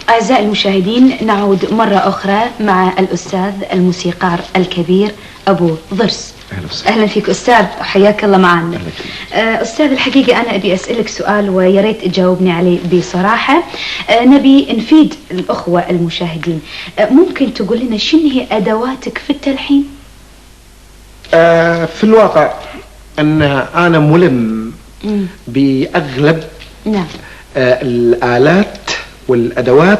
أعزائي المشاهدين، نعود مرة أخرى مع الأستاذ الموسيقار الكبير أبو ضرس. أهلا فيك أستاذ، حياك الله معنا. أستاذ، الحقيقة أنا أبي أسألك سؤال ويا ريت تجاوبني عليه بصراحة. نبي نفيد الأخوة المشاهدين. ممكن تقول لنا شنو هي أدواتك في التلحين؟ في الواقع أن أنا ملم بأغلب نعم الآلات والأدوات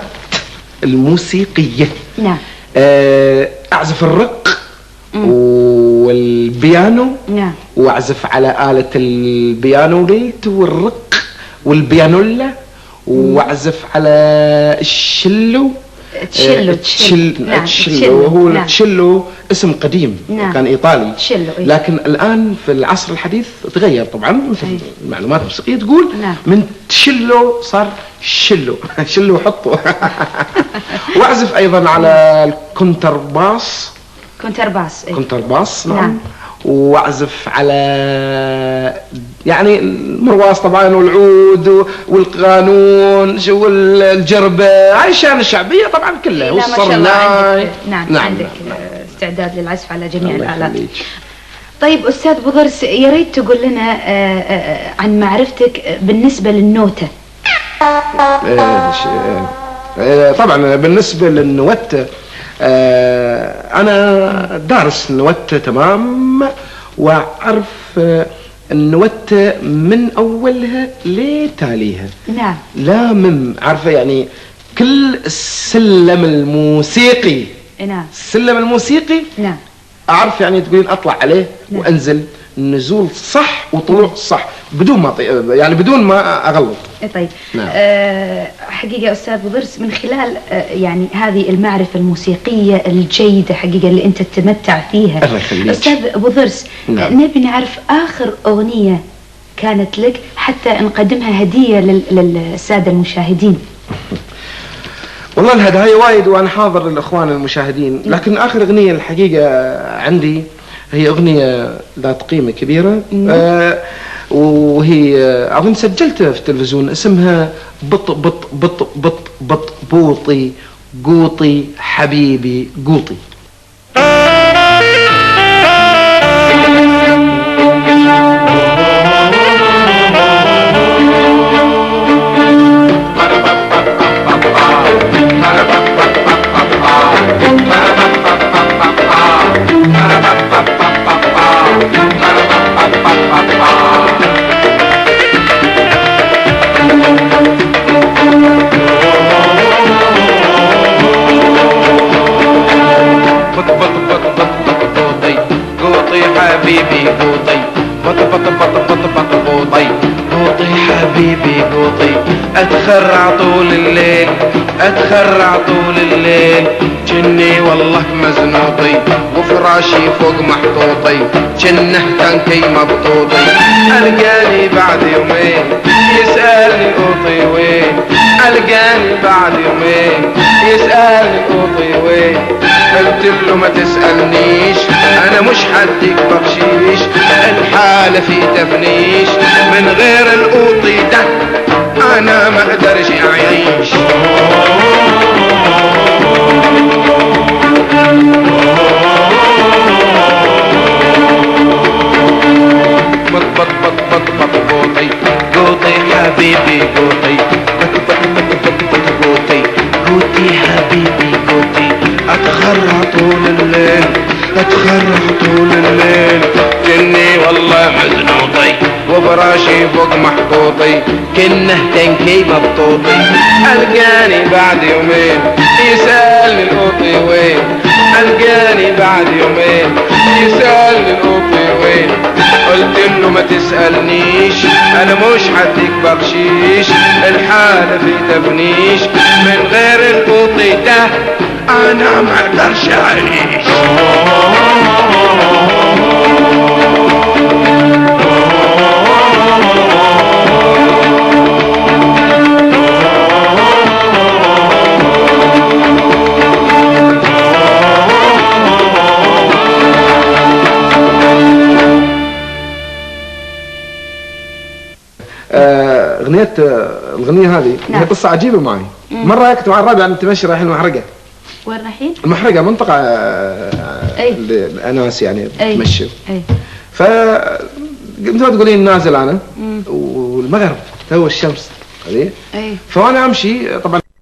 الموسيقية. نعم. أعزف الرق والبيانو. نعم. وأعزف على آلة البيانو ليت والرق والبيانولا، وأعزف على الشلو. تشيلو. هو التشيلو اسم قديم. نعم. كان إيطالي. تشيلو. لكن الآن في العصر الحديث تغير طبعا، مثل المعلومات الموسيقية تقول. نعم. من تشيلو صار شلو. شلو حطه. وأعزف أيضا على الكونترباس. كونترباس. نعم. واعزف على يعني المرواس طبعا والعود والقانون والجربة، هاي الشان الشعبية طبعا كلها، والصرناي. نعم. عندك استعداد للعزف على جميع الآلات. طيب أستاذ أبو ضرس، يا ريت تقول لنا عن معرفتك بالنسبة للنوتة. طبعا بالنسبة للنوتة، أنا دارس النوتة تمام، وأعرف النوتة من أولها لتاليها. نعم. لا عارفة يعني كل السلم الموسيقي. نعم. السلم الموسيقي. نعم. أعرف يعني تقولين أطلع عليه. نعم. وأنزل نزول صح وطلوع صح بدون ما يعني بدون ما أغلط. طيب. نعم. حقيقة أستاذ أبو ضرس، من خلال يعني هذه المعرفة الموسيقية الجيدة حقيقة اللي أنت تتمتع فيها، أستاذ أبو ضرس، نعم. نبي نعرف آخر أغنية كانت لك حتى نقدمها هدية للسادة المشاهدين. والله الهدايا وايد وأنا حاضر للإخوان المشاهدين، لكن آخر أغنية الحقيقة عندي هي أغنية ذات قيمة كبيرة. وهي أظن سجلتها في التلفزيون، اسمها بط بط بط بط بط بوطي قوطي حبيبي قوطي. حبيبي قوطي بط بط بط بط بط قوطي قوطي حبيبي قوطي، اتخرع طول الليل اتخرع طول الليل، جني والله مزنوطي وفراشي فوق محطوطي، جنه تنكي مبطوطي، القاني بعد يومين يسألني قوطي وين، القاني بعد يومين يسألني قوطي وين، قلت له ما تسألنيش انا مش حديك بخشيش، الحالة في تفنيش من غير القوطي ده انا ما اقدرش اعيش. بط بط بط بط بط قوطي قوطي حبيبي قوطي بط بط بط بط بط قوطي قوطي حبيبي قوطي، اتخرع طول الليل اتخرع طول الليل، جني والله مزنوطي وفراشي فوق محطوطي، كنه تنكي مبطوطي، القاني بعد يومين يسألني القوطي وين، القاني بعد يومين يسألني القوطي وين، قلت له ما تسألنيش انا مش حديك بخشيش، الحالة في تفنيش من غير القوطي ده انا ما اقدرش اعيش. أغنية غنيت الغنية هذه نعم. هي قصة عجيبة معي. مرة كنت مع الرابع نتمشي رايحين المحرقة. وين رايحين؟ المحرقة منطقة أي. الأناس يعني أي. تمشي. أي. ف مثل ما تقولين نازل أنا والمغرب تو الشمس هذه. أي. فأنا أمشي طبعا